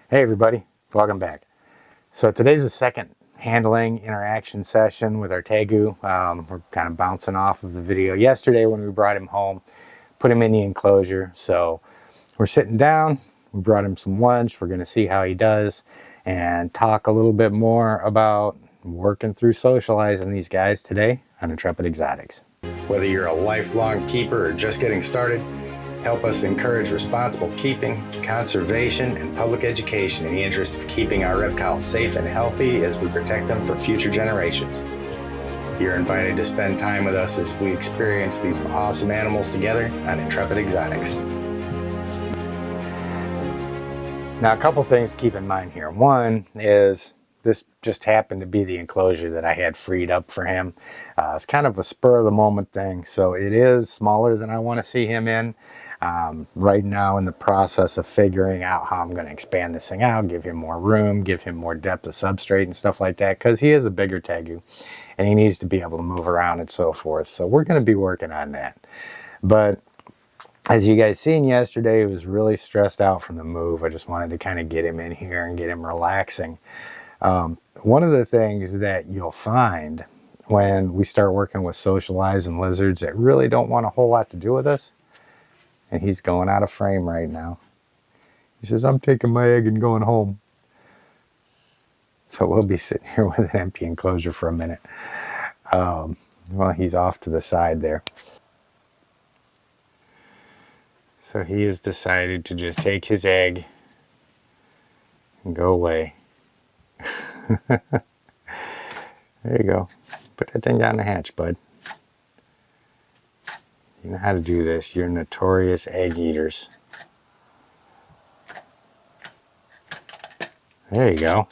Hey everybody, welcome back. So today's the second handling interaction session with our Tegu. We're kind of bouncing off of the video yesterday when we brought him home, put him in the enclosure. So we're sitting down, we brought him some lunch, we're going to see how he does and talk a little bit more about working through socializing these guys today on Intrepid Exotics. Whether you're a lifelong keeper or just getting started, help us encourage responsible keeping, conservation, and public education in the interest of keeping our reptiles safe and healthy as we protect them for future generations. You're invited to spend time with us as we experience these awesome animals together on Intrepid Exotics. Now, a couple things to keep in mind here. One is this just happened to be the enclosure that I had freed up for him. It's kind of a spur of the moment thing, so it is smaller than I want to see him in. Right now in the process of figuring out how I'm going to expand this thing out, give him more room, give him more depth of substrate and stuff like that, because he is a bigger Tegu and he needs to be able to move around and so forth. So we're going to be working on that. But as you guys seen yesterday, he was really stressed out from the move. I just wanted to kind of get him in here and get him relaxing. One of the things that you'll find when we start working with socializing lizards that really don't want a whole lot to do with us, and he's going out of frame right now. He says, I'm taking my egg and going home. So we'll be sitting here with an empty enclosure for a minute. Well, he's off to the side there. So he has decided to just take his egg and go away. There you go. Put that thing down the hatch, bud. You know how to do this. You're notorious egg eaters. There you go.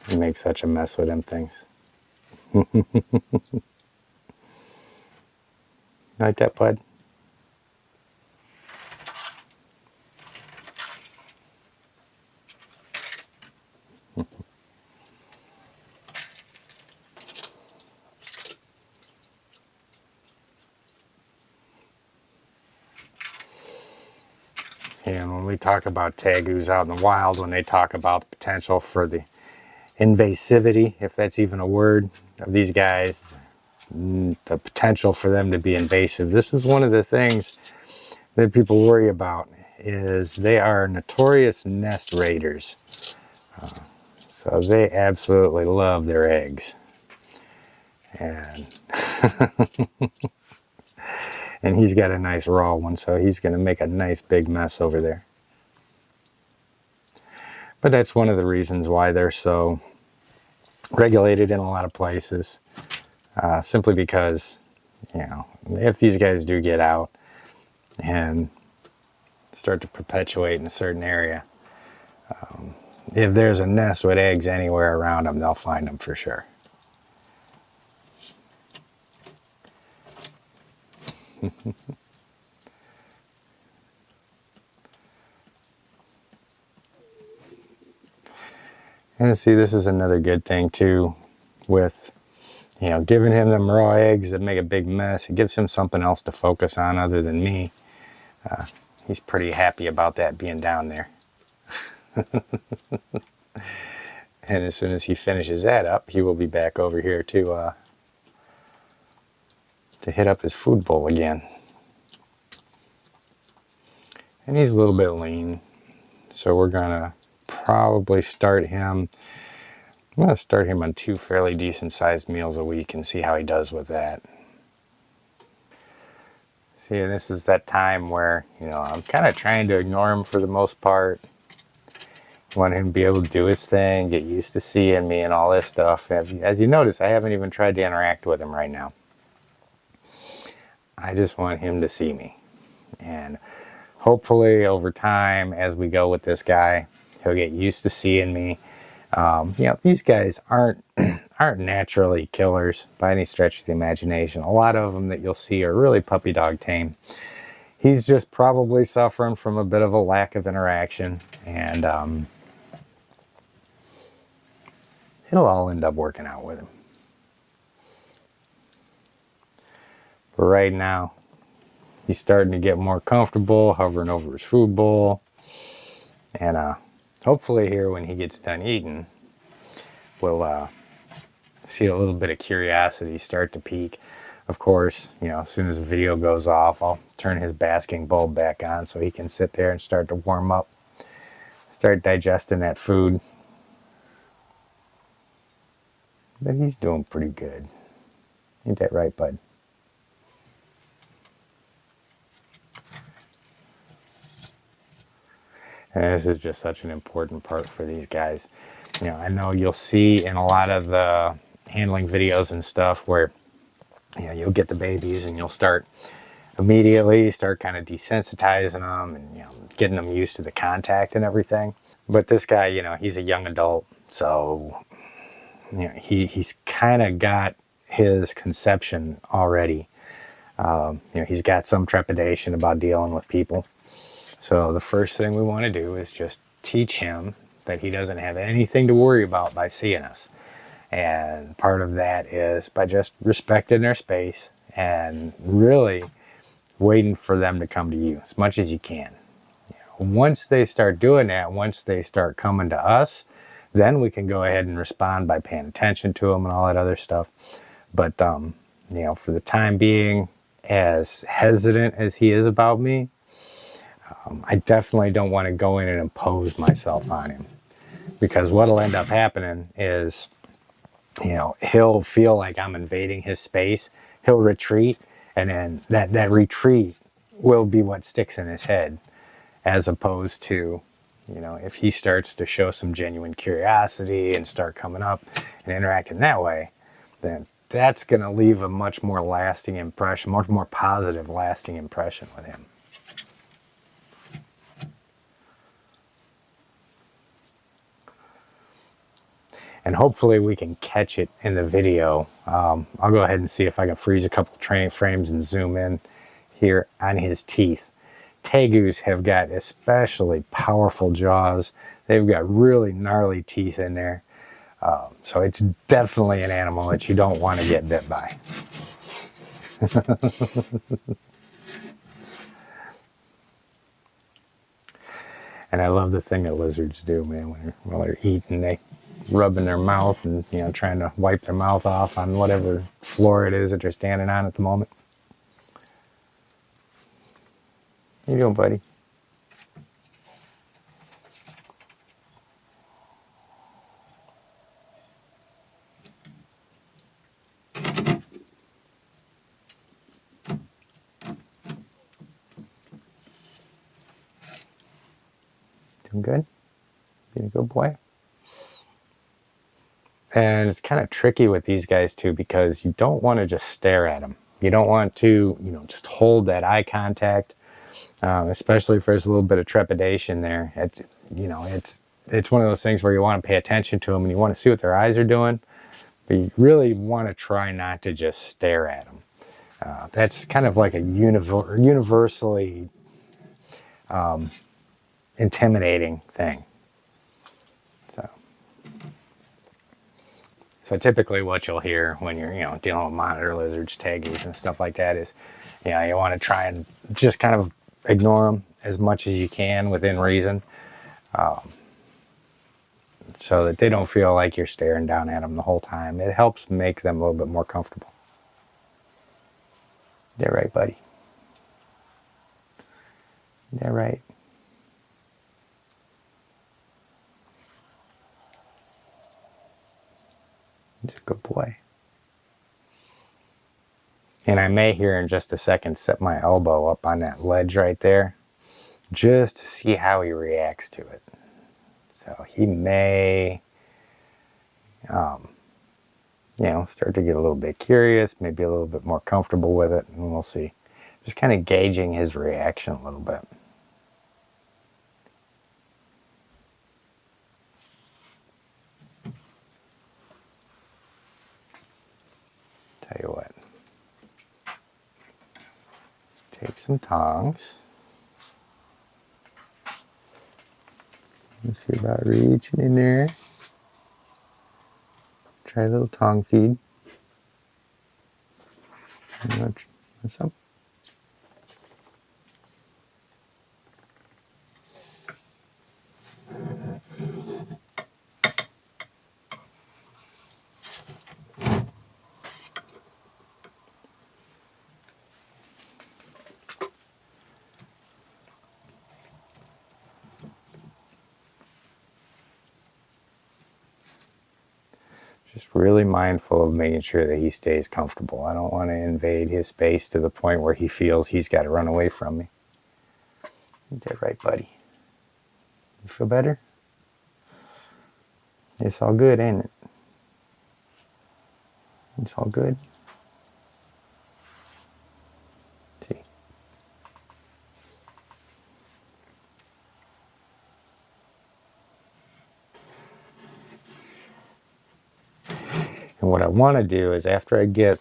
You make such a mess with them things. Like that, bud? And when we talk about Tegus out in the wild, when they talk about the potential for the invasivity, if that's even a word, of these guys, the potential for them to be invasive, this is one of the things that people worry about, is they are notorious nest raiders. So they absolutely love their eggs. And and he's got a nice raw one, so he's going to make a nice big mess over there. But that's one of the reasons why they're so regulated in a lot of places. Simply because, you know, if these guys do get out and start to perpetuate in a certain area, if there's a nest with eggs anywhere around them, they'll find them for sure. And see, this is another good thing too, with, you know, giving him them raw eggs that make a big mess. It gives him something else to focus on other than me. He's pretty happy about that being down there. And as soon as he finishes that up, he will be back over here to hit up his food bowl again. And he's a little bit lean, so we're gonna probably start him. I'm gonna start him on 2 fairly decent sized meals a week and see how he does with that. See, and this is that time where, you know, I'm kind of trying to ignore him for the most part. Want him to be able to do his thing, get used to seeing me and all this stuff. As you notice, I haven't even tried to interact with him right now. I just want him to see me. And hopefully over time, as we go with this guy, he'll get used to seeing me. You know, these guys aren't naturally killers by any stretch of the imagination. A lot of them that you'll see are really puppy dog tame. He's just probably suffering from a bit of a lack of interaction, and it'll all end up working out with him. But right now, he's starting to get more comfortable, hovering over his food bowl. And hopefully here when he gets done eating, we'll see a little bit of curiosity start to peak. Of course, you know, as soon as the video goes off, I'll turn his basking bulb back on so he can sit there and start to warm up, start digesting that food. But he's doing pretty good. Ain't that right, bud? And this is just such an important part for these guys. You know, I know you'll see in a lot of the handling videos and stuff where, you know, you'll get the babies and you'll start immediately start kind of desensitizing them and, you know, getting them used to the contact and everything. But this guy, you know, he's a young adult, so, you know, he's kind of got his conception already. You know, he's got some trepidation about dealing with people. So the first thing we want to do is just teach him that he doesn't have anything to worry about by seeing us. And part of that is by just respecting their space and really waiting for them to come to you as much as you can. Once they start doing that, once they start coming to us, then we can go ahead and respond by paying attention to them and all that other stuff. But, you know, for the time being, as hesitant as he is about me, I definitely don't want to go in and impose myself on him. Because what'll end up happening is, you know, he'll feel like I'm invading his space. He'll retreat, and then that retreat will be what sticks in his head, as opposed to, you know, if he starts to show some genuine curiosity and start coming up and interacting that way, then that's going to leave a much more lasting impression, much more positive lasting impression with him. And hopefully we can catch it in the video. I'll go ahead and see if I can freeze a couple frames and zoom in here on his teeth. Tegus have got especially powerful jaws. They've got really gnarly teeth in there. So it's definitely an animal that you don't want to get bit by. And I love the thing that lizards do, man. While they're eating, they rubbing their mouth and, you know, trying to wipe their mouth off on whatever floor it is that they're standing on at the moment. How you doing, buddy? Doing good? Being a good boy? And it's kind of tricky with these guys too, because you don't want to just stare at them. You don't want to, you know, just hold that eye contact, especially if there's a little bit of trepidation there. It's, you know, it's one of those things where you want to pay attention to them and you want to see what their eyes are doing, but you really want to try not to just stare at them. That's kind of like a universally intimidating thing. So typically what you'll hear when you're, you know, dealing with monitor lizards, tegus, and stuff like that is, you know, you want to try and just kind of ignore them as much as you can within reason, so that they don't feel like you're staring down at them the whole time. It helps make them a little bit more comfortable. Is that right, buddy? Is that right? He's a good boy. And I may here in just a second set my elbow up on that ledge right there just to see how he reacts to it. So he may, you know, start to get a little bit curious, maybe a little bit more comfortable with it, and we'll see. Just kind of gauging his reaction a little bit. Tell you what. Take some tongs. Let's see about reaching in there. Try a little tongue feed. Some. Just really mindful of making sure that he stays comfortable. I don't want to invade his space to the point where he feels he's got to run away from me. Ain't that right, buddy? You feel better? It's all good, ain't it? It's all good. See? And what I want to do is after I get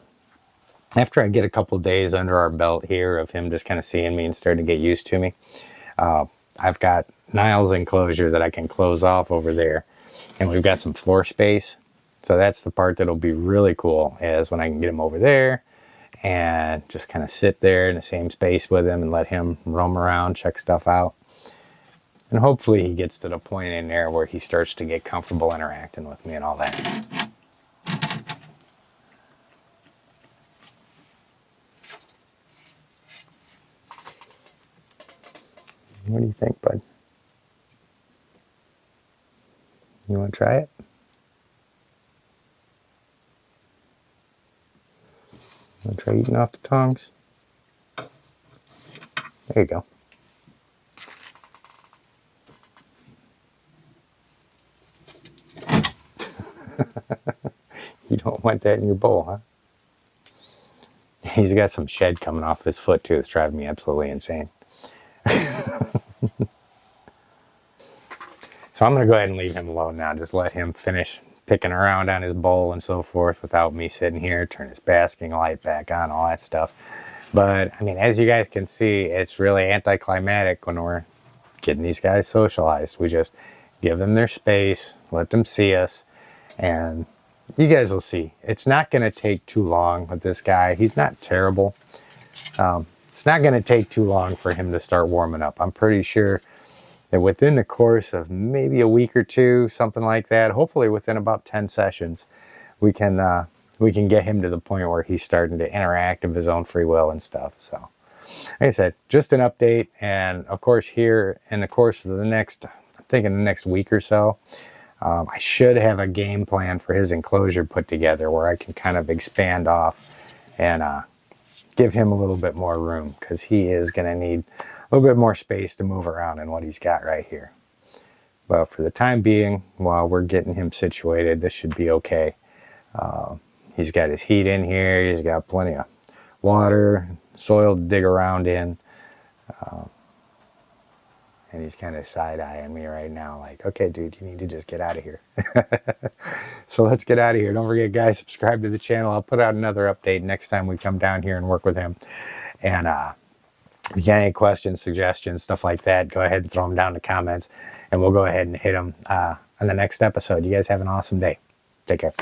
a couple days under our belt here of him just kind of seeing me and starting to get used to me, I've got Niall's enclosure that I can close off over there. And we've got some floor space. So that's the part that'll be really cool, is when I can get him over there and just kind of sit there in the same space with him and let him roam around, check stuff out. And hopefully he gets to the point in there where he starts to get comfortable interacting with me and all that. What do you think, bud? You want to try it? Want to try eating off the tongs? There you go. You don't want that in your bowl, huh? He's got some shed coming off his foot too. It's driving me absolutely insane. So I'm going to go ahead and leave him alone now. Just let him finish picking around on his bowl and so forth without me sitting here, turn his basking light back on, all that stuff. But, I mean, as you guys can see, it's really anticlimactic when we're getting these guys socialized. We just give them their space, let them see us, and you guys will see. It's not going to take too long with this guy. He's not terrible. It's not going to take too long for him to start warming up. I'm pretty sure that within the course of maybe a week or two, something like that, hopefully within about 10 sessions, we can get him to the point where he's starting to interact of his own free will and stuff. So, like I said, just an update. And of course, here in the course of the next week or so, I should have a game plan for his enclosure put together where I can kind of expand off and give him a little bit more room, because he is going to need a little bit more space to move around than what he's got right here. But for the time being, while we're getting him situated, this should be okay. He's got his heat in here. He's got plenty of water, soil to dig around in. And he's kind of side-eyeing me right now like, okay, dude, you need to just get out of here. So let's get out of here. Don't forget, guys, subscribe to the channel. I'll put out another update next time we come down here and work with him. And if you got any questions, suggestions, stuff like that, go ahead and throw them down in the comments, and we'll go ahead and hit them on the next episode. You guys have an awesome day. Take care.